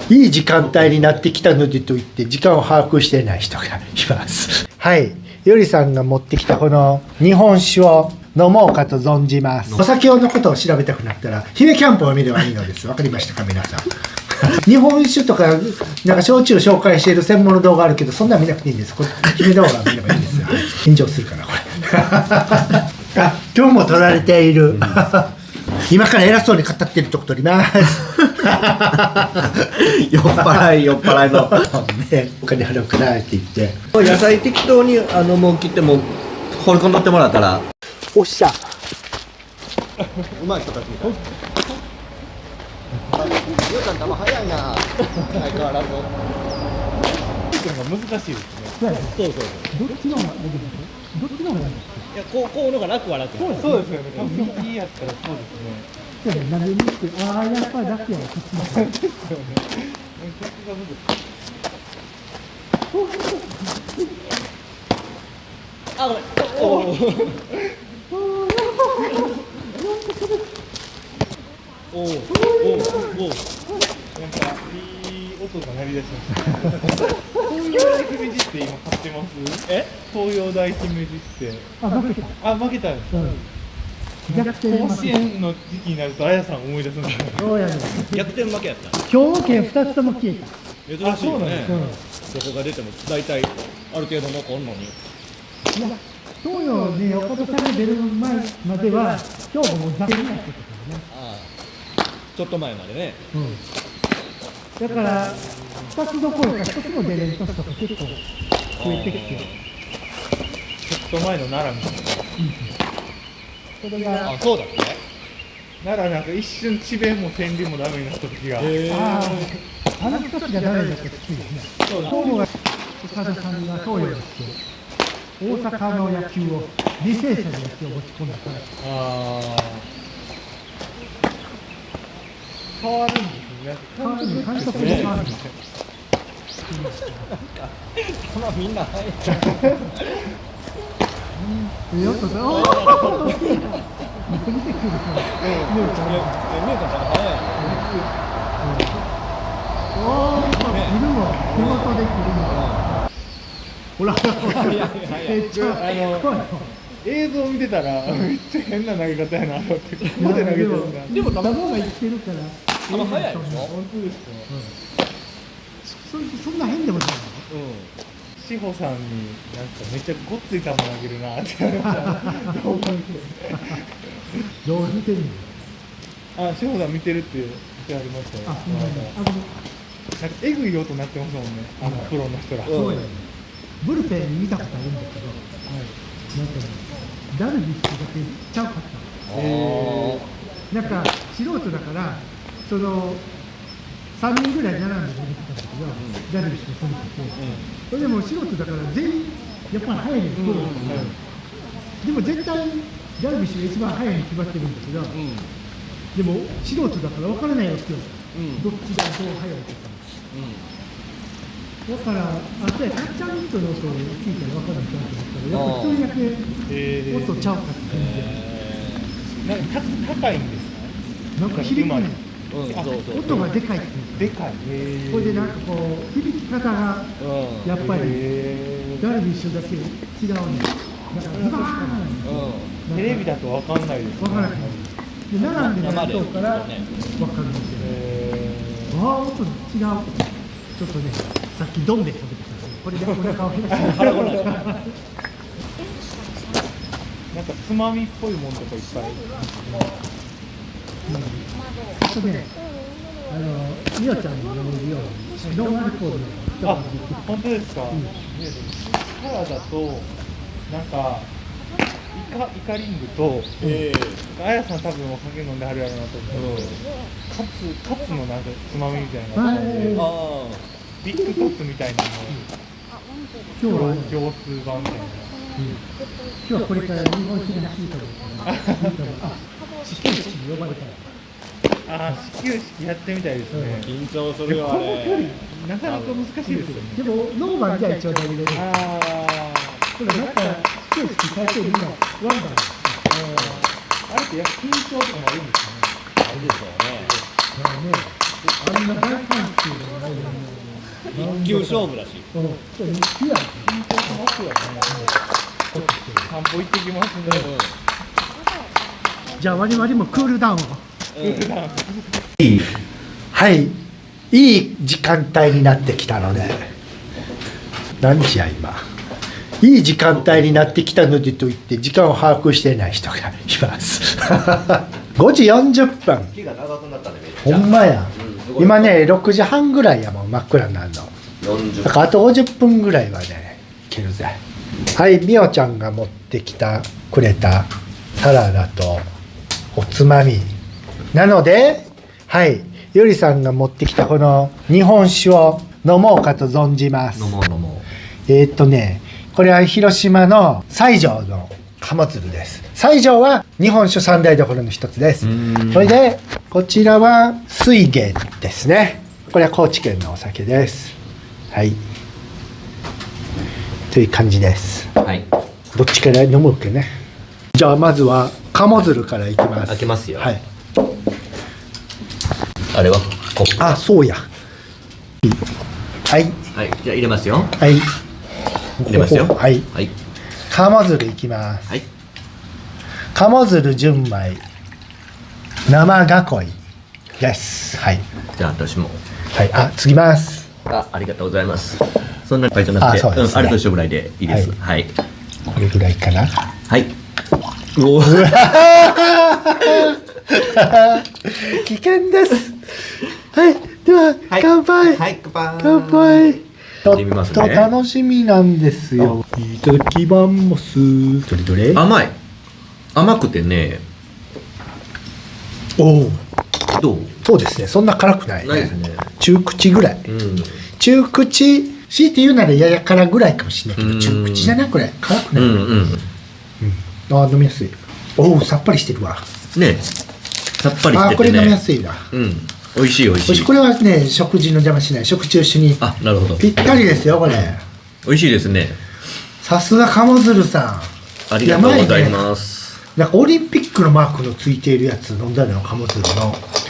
いい時間帯になってきたのでといって時間を把握していない人がいますはい、よりさんが持ってきたこの日本酒を飲もうかと存じます。お酒のことを調べたくなったら姫キャンプを見ればいいのです。わかりましたか皆さん日本酒とかなんか焼酎を紹介している専門の動画あるけど、そんなの見なくていいんです。これ姫動画見ればいいんですよ炎上するからこれあ、今日も撮られている今から偉そうに語ってるとこ撮ります酔っ払いのね、お金払うからって言って野菜適当にもう切っても放り込んどってもらったらおっしゃうまい人たちみたい。ゆうちゃん球早いな。相変わらず。難しいですね。そう。どっちの方がいや、こうのが楽は楽。そうですよね。多分右やったらそうですね。投げに行って、ああ、やっぱり楽やわ、こっちの方が。あ、ごめん。おお。なんかいい音が鳴り出しました。東洋大姫路って今買ってます？東洋大姫路って。負けたんですか？逆転甲子園の時期になるとあやさん思い出すんですよ。そうやね。逆転負けやった。兵庫県2つとも消えた。珍しいよね。どこが出ても大体ある程度残るのに。いや、東洋ね、岡田さんが出る前までは、兵庫も逆転になってたからね。ああ、ちょっと前までね。だから、2つどころか1つも出れる年とか結構増えてきて。ちょっと前の奈良みたいな。それが、あ、そうだっけ？奈良なんか一瞬智弁も天理もダメになった時が。あの2つがダメだったらきついですね。東洋が岡田さんが東洋にして大阪の野球を履正社の野球を持ち込んだから。変わるんですね。監督も変わるんですよ。みんな早い。よっとさ、おー見てくるから。いるも手元で切るの。ほら、めっちゃ映像見てたらめっちゃ変な投げ方やなと思って、ここで投げてるんだ。でも球が生きてるから。球速いでしょ？本当ですか？そんな変でもないの？志保さんになんかめっちゃごっつい球投げるなって言われた。どう見てるの？あ、志保さん見てるって言ってありましたよ。なんかエグい音鳴ってますもんね。プロの人ら。そうやね。ブルペンに見たことあるんだけど、なんかね、ダルビッシュだけちゃうかった。なんか素人だから、その3人ぐらい並んで出てきたんだけど、ダルビッシュが飛んできて、それでも素人だから全員やっぱり速いねん、プロだから。でも絶対ダルビッシュが一番速いに決まってるんだけど、でも素人だから分からないわけよ。どっちがどう速いとか。だから、あとやキャッチャーミットの音を聞いたら分かるんちゃうと思ったら、やっぱ一人だけ音ちゃうかって感じで。なんか高いんですか？なんか響くねん。音がでかいっていうか。でかい。これでなんかこう、響き方がやっぱりダルビッシュだけ違うねん。なんかズバーンテレビだと分かんないです。分からない。で、並んでないとから分かるんですよ。ああ、音違う。ちょっとね、さっきドンで食べてたんですよ。これでお腹を減らして。なんかつまみっぽいもんとかいっぱい。あとね、みおちゃんの飲めるようにノンアルコールの。あ、本当ですか？サラダとなんかイカリングと、あやさん多分お酒飲んではるやろうなと思って、カツのなんかつまみみたいな感じで、ビッグカツみたいなの今日は行数版みたいな。今日はこれから日本酒が欲しいと思うから、始球式に呼ばれたら。始球式やってみたいですね。緊張するよあれ。なかなか難しいですよね。でもノーバンじゃ一応投げれる。これなんか始球式変えてみんなワンバン。あれってやっぱ緊張とかもあるんですかね。あるでしょうね。あんな大歓声の中球勝負だし。散歩行ってきますね。じゃあ我々もクールダウンを。はい、いい時間帯になってきたので、何時や今。いい時間帯になってきたのでといって時間を把握していない人がいます5時40分。木が長くなったね、めっちゃ。ほんまや、うん、今ね6時半ぐらいやもん、真っ暗になるの。40だからあと50分ぐらいはねいけるぜ。はい、みおちゃんが持ってきたくれたサラダとおつまみなので、はい、ゆりさんが持ってきたこの日本酒を飲もうかと存じます。飲もう飲もこれは広島の西条の鴨鶴です。西条は日本酒三大どころの一つです。それでこちらは水源ですね。これは高知県のお酒です。はい、という感じです。う。はい。どっちから飲むっけね。じゃあまずは鴨鶴からいきます。開けますよ。はい。あれはコップ。あ、そうや。はいはい。じゃあ入れますよ。はい。入れますよ。はい。はい。鴨鶴いきます。はい。鴨鶴純米生囲いです。はい。じゃあ私も。はい。あ、継ぎます。ありがとうございます。そんなにいっぱいじゃなくて、あそうですねあれと一緒ぐらいでいいです。はい。これぐらいかな。はい。うお。危険です。はい。では、はい乾杯。はい、乾杯。乾杯。ちょ飲みますねっと楽しみなんですよ。いただきます。どれどれ。甘い。甘くてね、おお。どう？そうですね。そんな辛くないね。ないですね。中口ぐらい。うん。中口。強いて言うならやや辛ぐらいかもしれないけど、中口じゃなくない。辛くない。うんうん。あ、飲みやすい。おお、さっぱりしてるわ。ね、さっぱりしててね。あ、これ飲みやすいわ。うん。美味しい美味しい。これはね、食事の邪魔しない食中酒にあ、なるほど。ぴったりですよ、これ。美味しいですね。さすが鴨鶴さん。ありがとうございす。ます。なんかオリンピックのマークのついているやつ飲んだのよ、鴨鶴の。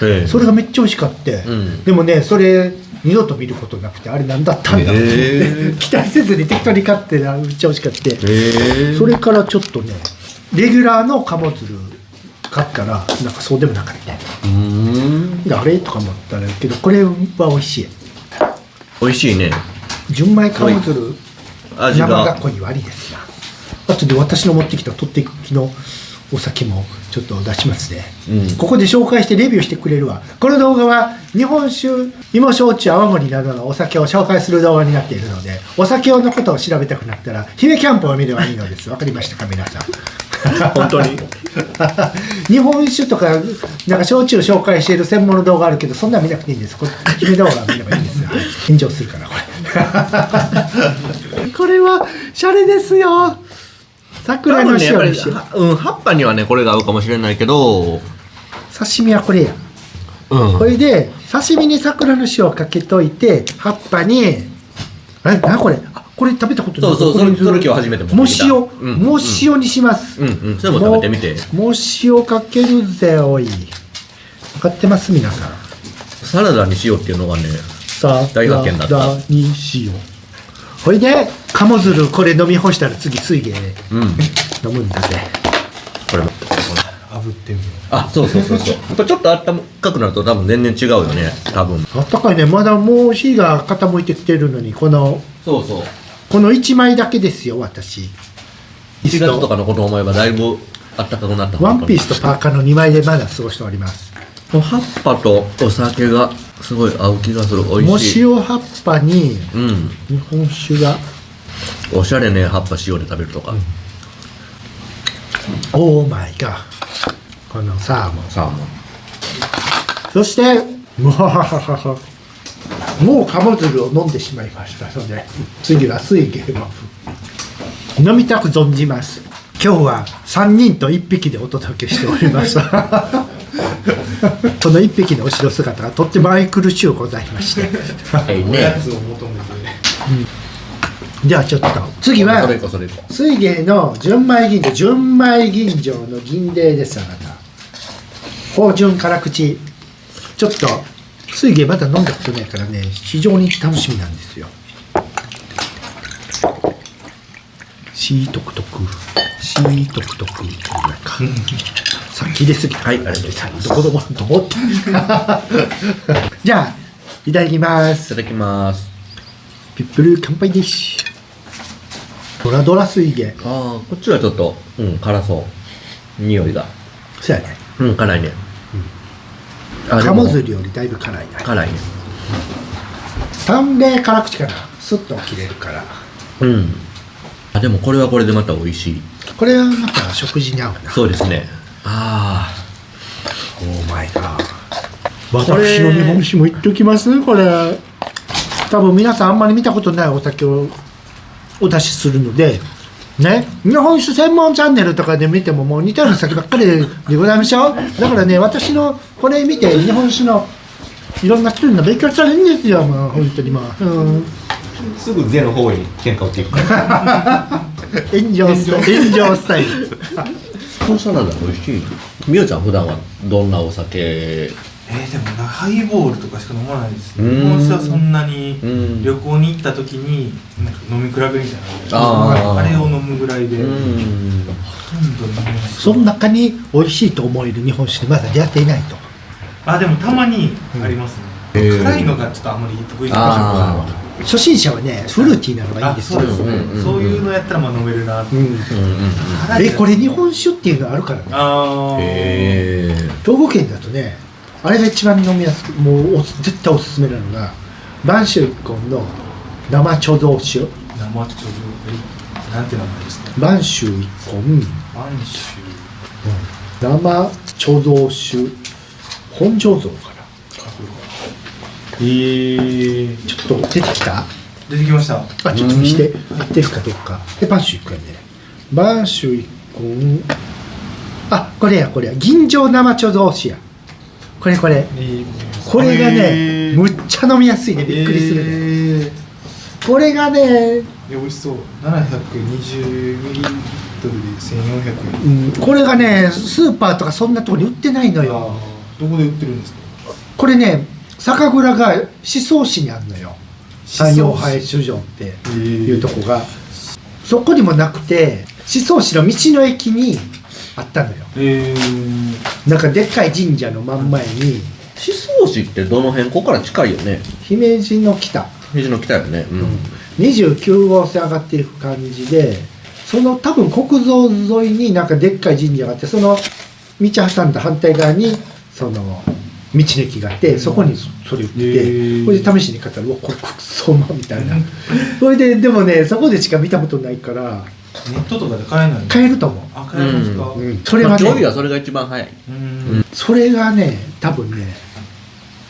へえそれがめっちゃ美味しかって、うんでもね、それ二度と見ることなくて、あれ何だったんだろう、へえ期待せずに適当に買ってめっちゃ美味しかった。へえ。それからちょっとね、レギュラーの鴨鶴買ったらなんかそうでもなかったうん。で、あれとか思ったらけど、これは美味しい。美味しいね。純米鴨鶴味が。生囲い割りですな。あとで私の持ってきたとってきのお酒もちょっと出しますね、うんここで紹介してレビューしてくれるわ。この動画は日本酒、芋焼酎、泡盛などのお酒を紹介する動画になっているので、お酒のことを調べたくなったら姫キャンプを見ればいいのです。わかりましたか皆さん。本当に日本酒とかなんか焼酎紹介している専門の動画あるけど、そんなの見なくていいんです。これ姫動画見ればいいんですよ。炎上するからこれ。これはシャレですよ。桜の塩にしよう。うん、葉っぱにはねこれが合うかもしれないけど、刺身はこれや。うんこれで刺身に桜の塩をかけといて、葉っぱになこれ、あ、これ食べたことない。そうこれそれ今日初めて持ってもきた。塩、うんも塩にします。うんうん、それも食べてみて。も塩かけるぜおい。分かってます皆さん。サラダに塩っていうのがね、大発見だったサラダに塩。ほいで鴨鶴、これ飲み干したら次水芸うん、飲むんだぜ。これも炙ってみる。あ、そうそうそうそう。やっぱちょっとあったかくなると多分全然違うよね、多分。あったかいね。まだもう火が傾いてきてるのに、このそうそう。1枚だけですよ私。1月とかのことを思えばだいぶあったかくなった。ワンピースとパーカーの2枚でまだ過ごしております。葉っぱとお酒がすごい合う気がする。美も味しい。塩葉っぱにうん。日本酒が、おしゃれね、葉っぱ塩で食べるとか。オーマイガー、このサーモン。サーモン。そしてもう鴨鶴を飲んでしまいましたので、次は水芸を飲みたく存じます。今日は3人と1匹でお届けしておりますこの1匹の後ろ姿がとっても愛くるしゅうございましておおやつを求めてね。ではちょっと次はそれいこそれいこ。水芸の純米吟醸、純米吟醸の銀嶺です。あなた芳醇辛口。ちょっと水芸まだ飲んだことないからね、非常に楽しみなんですよ。シートクトクシートクトクなんかさっき入れすぎた。はい、ありがとうございます。どこどこと思ってじゃあいただきます。いただきます。ピップル乾杯です。ドラドラ水源。ああ、こっちはちょっと、辛そう。匂いが。そうやね。辛いね。カモズリよりだいぶ辛いな。辛いね。3で辛口かな。スッと切れるから。でもこれはこれでまた美味しい。これはまた食事に合うな。そうですね。あオーマイガー。私の日本酒も言っておきますね、これ。多分皆さんあんまり見たことないお酒をお出しするので、ね、日本酒専門チャンネルとかで見てももう似たような酒ばっかりでございましょう。だからね、私のこれ見て日本酒のいろんな種類の勉強したらいいんですよ、もう本当にもう。すぐゼの方に喧嘩売っていく。炎上スタイル。このサラダ美味しい。みおちゃん普段はどんなお酒？でもなハイボールとかしか飲まないですね。うん日本酒はそんなにうん旅行に行った時になんか飲み比べみたいなあーあれを飲むぐらいで、ほとんど飲めない。その中に美味しいと思える日本酒にまだ出会っていないと。あ、でもたまにありますね。辛いのがちょっとあんまり得意じゃない。初心者はね、フルーティーなのがいいんですよ。そうですね。そういうのやったらまあ飲めるなって。これ日本酒っていうのあるからね。兵庫県だとね、あれが一番飲みやすく、もう絶対おすすめなのが播州一本の生貯蔵酒。生貯蔵、なんて名前ですか？播州一本播州生貯蔵酒本醸造かな。ちょっと出てきた？出てきました。あ、ちょっと見して合ってるかどうか。で、播州一本やね。播州一本。あ、これや銀醸生貯蔵酒や。これがね、むっちゃ飲みやすいね。びっくりするね。これがね、美味しそう。720ミリリットルで1400円。これがね、スーパーとかそんなとこに売ってないのよ。どこで売ってるんですか？これね、酒蔵が宍粟市にあるのよ。山陽杯酒場っていうとこが、そこにもなくて、宍粟市の道の駅にあったのよ。なんかでっかい神社の真ん前に。宍粟市ってどの辺？ここから近いよね。姫路の北。姫路の北よね。29号線上がっていく感じで、その多分国道沿いになんかでっかい神社があって、その道挟んだ反対側にその道の駅があって、そこにそれ売ってて、これで試しに買ったら、うわこれクソうまみたいな。それででもね、そこでしか見たことないから。ネットとかで買えないの？買えると思う。あ、買えますか？それはね、調理はそれが一番早い。それがね、多分ね、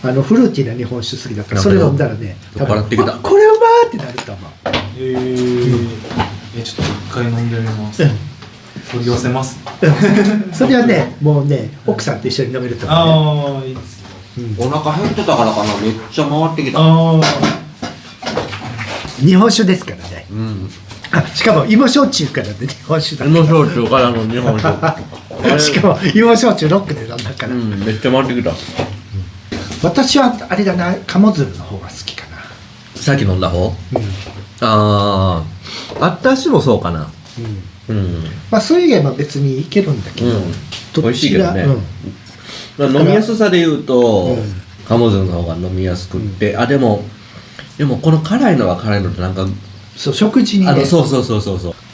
フルーティーな日本酒好きだから、それ飲んだらね、多分酔っ払ってきた。これうまーってなると思う。ちょっと一回飲んでみます。取り寄せます。それはね、もうね、奥さんと一緒に飲めると思う。ああ、いいですね。お腹減ってたからかな、めっちゃ回ってきた。日本酒ですからね。しかも芋焼酎からで日本酒だから。芋焼酎からの日本酒。しかも芋焼酎ロックで飲んだから。めっちゃ回ってきた。私はあれだな、鴨鶴の方が好きかな。さっき飲んだ方？私もそうかな。まあそういうゲームは別にいけるんだけど、美味しいけどね。飲みやすさで言うと、鴨鶴の方が飲みやすくって、でもこの辛いのは辛いのってなんか、そう食事にね。そう。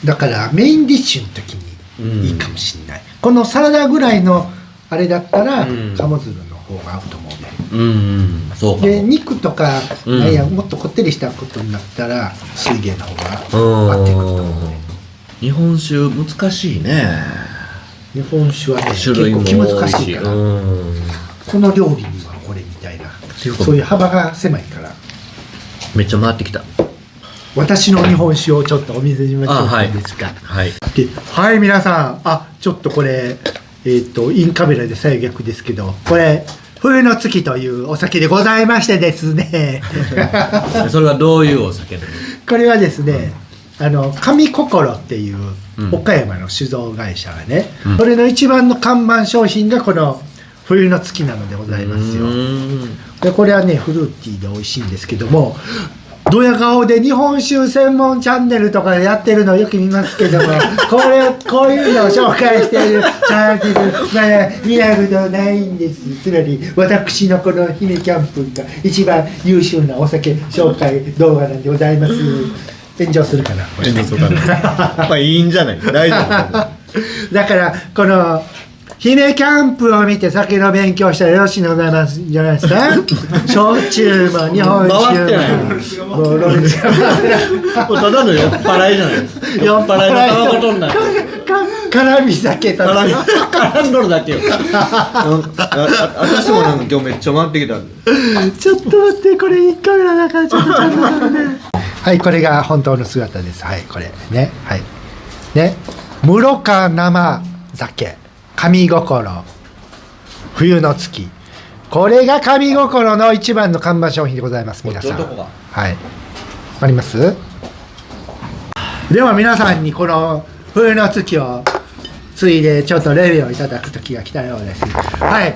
だからメインディッシュの時にいいかもしれない。このサラダぐらいのあれだったら鴨鶴の方が合うと思うね。そうかも。で肉とかなんやもっとこってりしたことになったら水芸の方が合ってくると思うね。日本酒難しいね。日本酒はね種類も結構気難しいから、この料理にはこれみたいな、そういう幅が狭いから。めっちゃ回ってきた。私の日本酒をちょっとお見せしましょうか。ですか。はい、皆さん、ちょっとこれインカメラで左右逆ですけど、これ冬の月というお酒でございましてですねそれはどういうお酒なの？これはですね、神心っていう岡山の酒造会社がね、それの一番の看板商品がこの冬の月なのでございますよ。でこれはねフルーティーで美味しいんですけども、ドヤ顔で日本酒専門チャンネルとかやってるのをよく見ますけども、こういうのを紹介しているチャンネルまだ見たことないんです。つまり私のこの姫キャンプが一番優秀なお酒紹介動画なんでございます。炎上するかな、これ。炎上するかな。まあいいんじゃない、大丈夫。だからこの姫キャンプを見て酒の勉強したらよろしいのございますじゃないですか。焼酎も日本酒ももうロレスがもうただの酔っ払いじゃないですか。酔っ払いのタバコ取んない。辛み酒と絡んどるだけよ。私もなんか今日めっちゃ回ってきたんで。ちょっと待って、これ1カメラだからちょっとちゃんとするね。はい、これが本当の姿です。はい、これね、はいね、室賀生酒神心冬の月、これが神心の一番の看板商品でございます。皆さん、どこがはい、あります。では皆さんにこの冬の月をついでちょっとレビューをいただく時が来たようです。はい、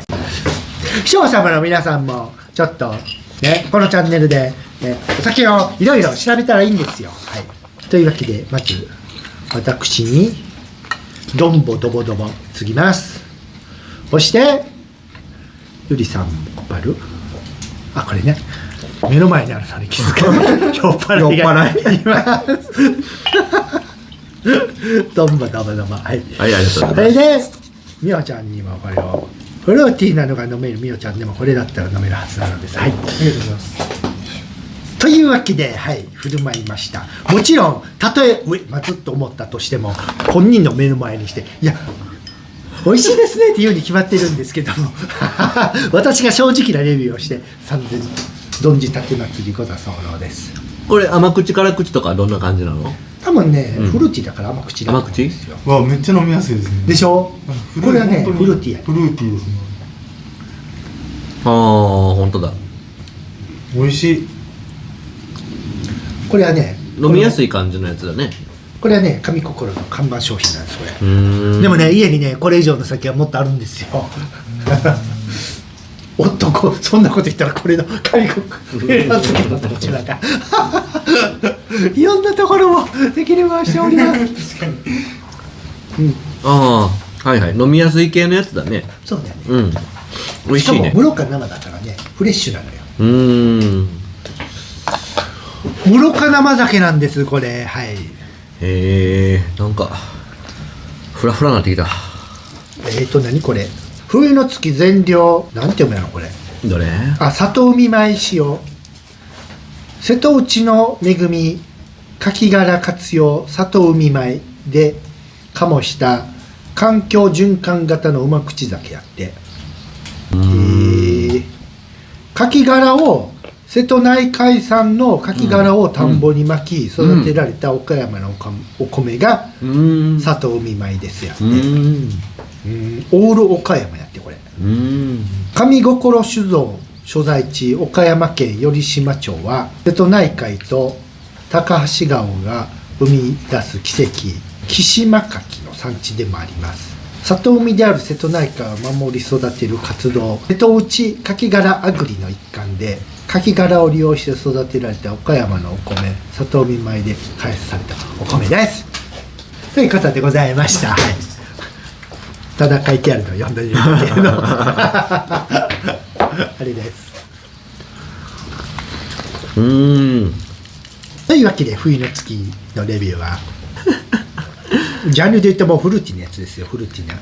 視聴者の皆さんもちょっとね、このチャンネルで、お酒をいろいろ調べたらいいんですよ。はい、というわけでまず私にドンボドボドボ継ぎます。そしてゆりさんも配る。あ、これね、目の前にあるのに気づかない。酔っ払いがいます。ドンボドボドボ、はい、はい、ありがとうございます。それでみおちゃんにもこれを、フルーティーなのが飲めるみおちゃんでもこれだったら飲めるはずなのです。はい、ありがとうございます。というわけで、はい、振る舞いました。もちろんたとえまずっと思ったとしても本人の目の前にして、いや美味しいですねっていうに決まってるんですけども私が正直なレビューをして3000存じたて祭りござそうです。これ甘口辛口とかどんな感じなの？多分ね、フルーティーだから甘口だと思うんですよ。わ、めっちゃ飲みやすいですね。でしょ。これはね、フルーティーや。フルーティーですね。ああ、本当だ。美味しい。これはね、飲みやすい感じのやつだね。これはね、神心の看板商品なんですこれ。ででもね、家にねこれ以上の酒はもっとあるんですよ。おっと、そんなこと言ったらこれの神心の次のこちらがいろんなところもできればしております。確かに。ああ、はいはい、飲みやすい系のやつだね。そうだよね。うん、美味しいね。しかも室賀生だからね、フレッシュなのよ。室賀生酒なんですこれ。はい。へえ、なんかフラフラなってきた。何これ、冬の月全量、なんて読むやろこれ。どれ？あ、里海米塩、瀬戸内の恵み、牡蠣殻活用里海米で醸した環境循環型のうま口酒やって。牡蠣殻を、瀬戸内海産の牡蠣殻を田んぼに巻き育てられた岡山のお米が里海米ですやって。オール岡山やってこれ。神心酒造所在地岡山県頼島町は瀬戸内海と高橋川が生み出す奇跡木島牡蠣の産地でもあります。里海である瀬戸内海を守り育てる活動、瀬戸内牡蠣殻あぐりの一環で牡蠣殻を利用して育てられた岡山のお米里海米で開発されたお米です。ということでございました。はい、ただ書いてあるのを読んでみるっていうのあれです。というわけで冬の月のレビューはジャンルで言ってもフルーティーなやつですよ。フルーティーな。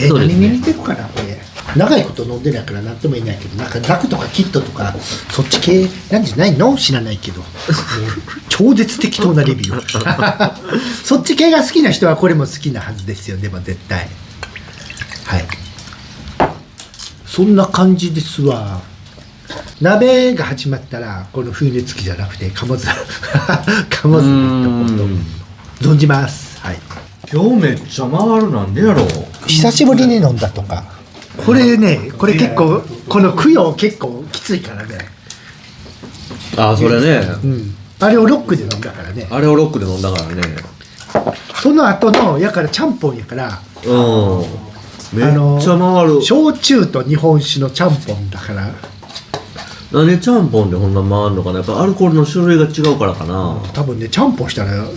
そうですね、何に似てるかなこれ。長いこと飲んでないから何とも言えないけど、なんかザクとかキットとかそっち系なんじゃないの？知らないけど超絶適当なレビューそっち系が好きな人はこれも好きなはずですよ。でも絶対、はい、そんな感じですわ。鍋が始まったらこの冬の月じゃなくて鴨酢鴨酢の一言存じます。はい、今日めっちゃ回る。なんでやろう。久しぶりに飲んだとか。これね、これ結構この供養結構きついからね。あ、それね、あれをロックで飲んだからね。あれをロックで飲んだからね。その後のやからちゃんぽんやから、めっちゃ回る。焼酎と日本酒のちゃんぽんだからなんでちゃんぽんでこんな回るのかな。やっぱアルコールの種類が違うからかな。多分ねちゃんぽんしたらもう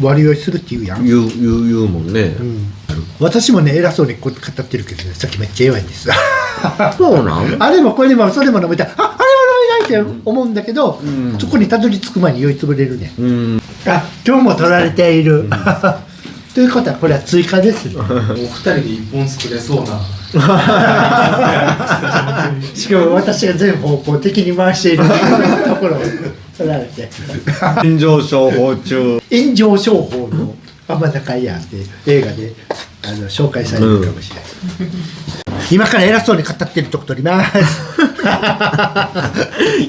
割り酔いするって言うやん。言うもんね。私もね偉そうにこう語ってるけどね、さっきめっちゃ弱いんですそうなんあれもこれでもそれも飲みたい、あれは飲みたいって思うんだけど、そこにたどり着く前に酔いつぶれるね。あ、今日も取られている、ということはこれは追加ですね。お二人で一本作れそうな。しかも私が全方向的に回しているところを取られて炎上商法中。炎上商法の天中屋って映画で紹介されるかもしれない、今から偉そうに語ってるとこ取ります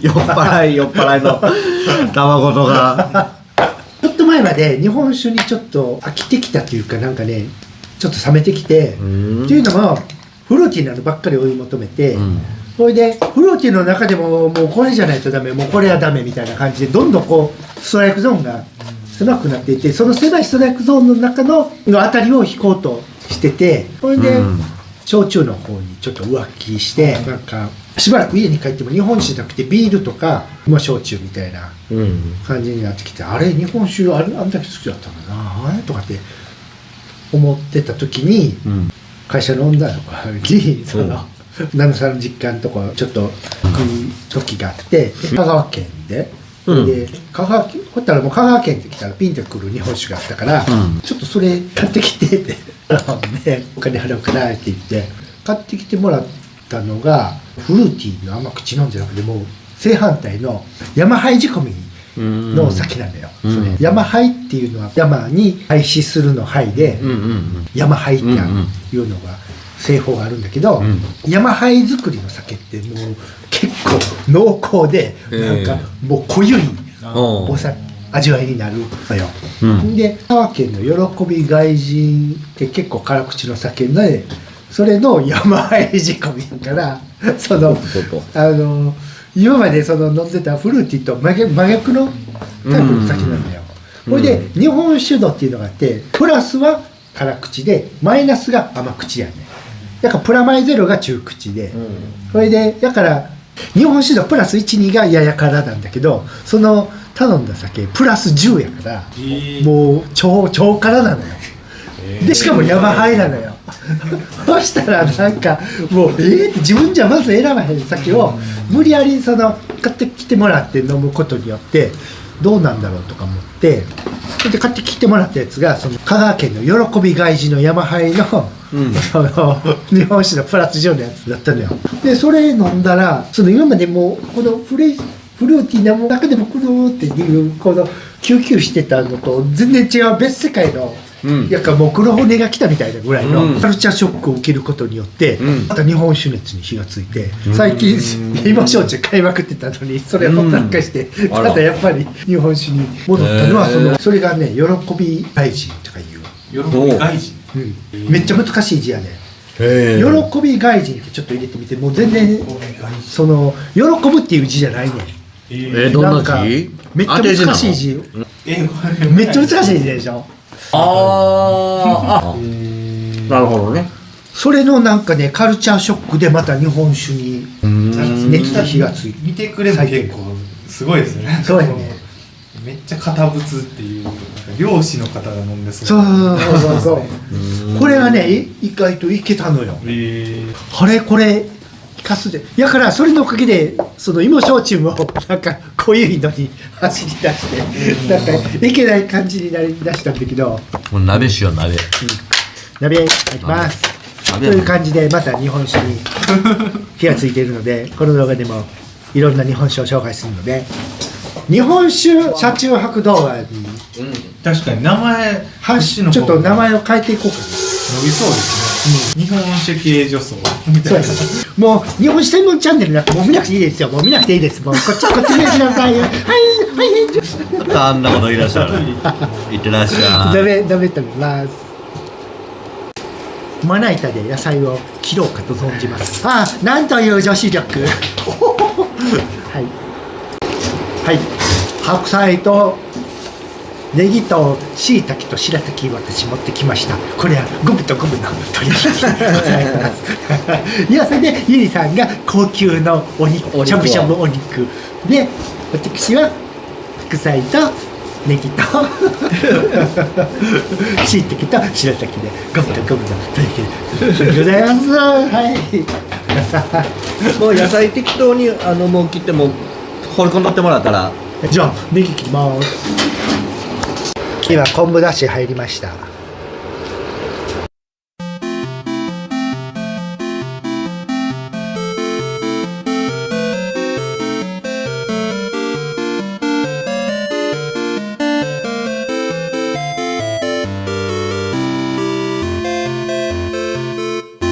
酔っ払いの卵とか。ちょっと前まで日本酒にちょっと飽きてきたというか、なんかねちょっと冷めてきて、っていうのもフルーティーなのばっかり追い求めて、それでフルーティーの中でももうこれじゃないとダメ、もうこれはダメみたいな感じでどんどんこうストライクゾーンが狭くなっていて、その狭いストライクゾーンの中のあたりを引こうとしてて、それで焼酎の方にちょっと浮気して、なんかしばらく家に帰っても日本酒じゃなくてビールとか焼酎みたいな感じになってきて、あれ日本酒あんだけ好きだったんだなあれとかって思ってた時に、会社の女の子にその旦那さんの実家のとこちょっと行く時があって、香川県で。でほったらもう香川県って来たらピンとくる日本酒があったから、ちょっとそれ買ってきてってでお金払うからって言って買ってきてもらったのが、フルーティーの甘口飲んじゃなくてもう正反対の山灰仕込みの酒なんだよ。それ山灰っていうのは山に廃止するの灰で、山灰っていうのが製法があるんだけど、山灰作りの酒ってもう結構濃厚で、なんかもう濃ゆい味わいになるのよ。で香川県の喜び外人って結構辛口の酒で、それの山灰仕込みだから、その今までその飲んでたフルーティーと真逆のタイプの酒なんだよ。これで日本酒度っていうのがあって、プラスは辛口でマイナスが甘口やね。だからプラマイゼロが中口で、それでだから日本酒度プラス12がやや辛なんだけど、その頼んだ酒プラス10やから、もう超辛なのよ。でしかも山灰なのよ。そしたらなんかもうって自分じゃまず選ばへん酒を無理やりその買ってきてもらって飲むことによってどうなんだろうとか思って、で買ってきてもらったやつがその香川県の喜び外人の山灰の、その日本酒のプラス10のやつだったのよ。でそれ飲んだら、その今までもうこのフルーティーな中でもクルーっていうこのキューキューしてたのと全然違う別世界の、やっぱもう黒船が来たみたいなぐらいのカルチャーショックを受けることによって、また日本酒熱に火がついて、最近今焼酎買いまくってたのにそれをほったらかして、ただやっぱり日本酒に戻ったのはそれがね、喜び外人とかいう喜び外人、めっちゃ難しい字やね。喜び外人ってちょっと入れてみて、もう全然その喜ぶっていう字じゃないね。どんな字？めっちゃ難しい字。めっちゃ難しい字でしょ。なるほどね。それのなんかねカルチャーショックでまた日本酒に熱に火がついて、見てくれも結構すごいですね。そうやね。めっちゃ堅物っていう、漁師の方が飲んでそうこれがね意外といけたのよ。これかすでやから、それのおかげでその芋焼酎もなんか濃いのに走り出して、なんかいけない感じになりだしたんだけど、もう鍋しよう鍋。鍋入りますという感じで、また日本酒に火がついているので、この動画でもいろんな日本酒を紹介するので、日本酒車中泊動画に確かに名前ちょっと名前を変えていこうかな。伸びそうですね。日本酒系女装みたいな。もう日本酒専門チャンネルなんかもう見なくていいですよ。もう見なくていいです。もうこっち見なさいよ。あんなこといらっしゃる。いってらっしゃい。ダメと思います。まな板で野菜を切ろうかと存じます。ああ、なんという女子力。はい。白菜とネギと椎茸と白滝私持ってきました。これは五分と五分の取引でございますいや、それでゆりさんが高級のお肉、しゃぶしゃぶお肉で、私は副菜とネギと椎茸と白滝で五分と五分の取引でございます。はいもう野菜適当にもう切っても放り込んどってもらったら。じゃあネギ切ります。今昆布だし入りました。